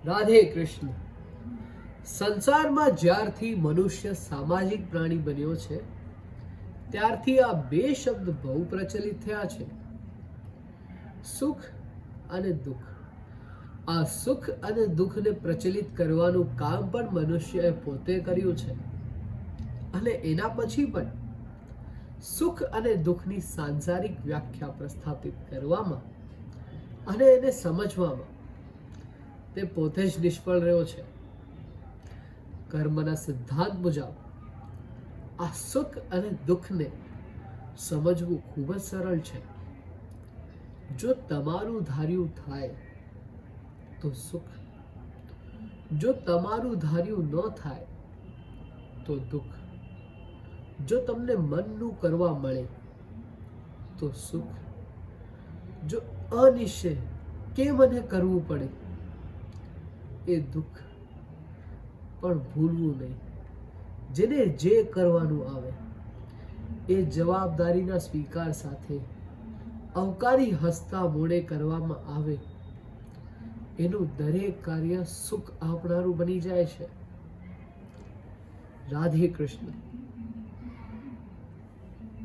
રાધે કૃષ્ણ. સંસારમાં જ્યારથી મનુષ્ય સામાજિક પ્રાણી બન્યો છે ત્યારથી આ બે શબ્દ બહુ પ્રચલિત થયા છે, સુખ અને દુઃખ. આ સુખ અને દુઃખને પ્રચલિત કરવાનું કામ પણ મનુષ્યએ પોતે કર્યું છે અને એના પછી પણ સુખ અને દુઃખની સાંસારિક વ્યાખ્યા પ્રસ્થાપિત કરવામાં અને એને સમજવામાં તે પોતે જ નિષ્ફળ રહ્યો છે. કર્મના સિદ્ધાંત મુજબ આ સુખ અને દુઃખને સમજવું ખૂબ જ સરળ છે. જો તમારું ધાર્યું થાય તો સુખ, જો તમારું ધાર્યું ન થાય તો દુઃખ. જો તમને મનનું કરવા મળે તો સુખ, જો અનિશ્ચય કે મને કરવું પડે એ દુઃખ. પણ ભૂલવું નહીં, જેને જે કરવાનું આવે એ જવાબદારીના સ્વીકાર સાથે અવકારી હસતા મોડે કરવામાં આવે એનું દરેક કાર્ય સુખ આપનારું બની જાય છે. રાધે કૃષ્ણ.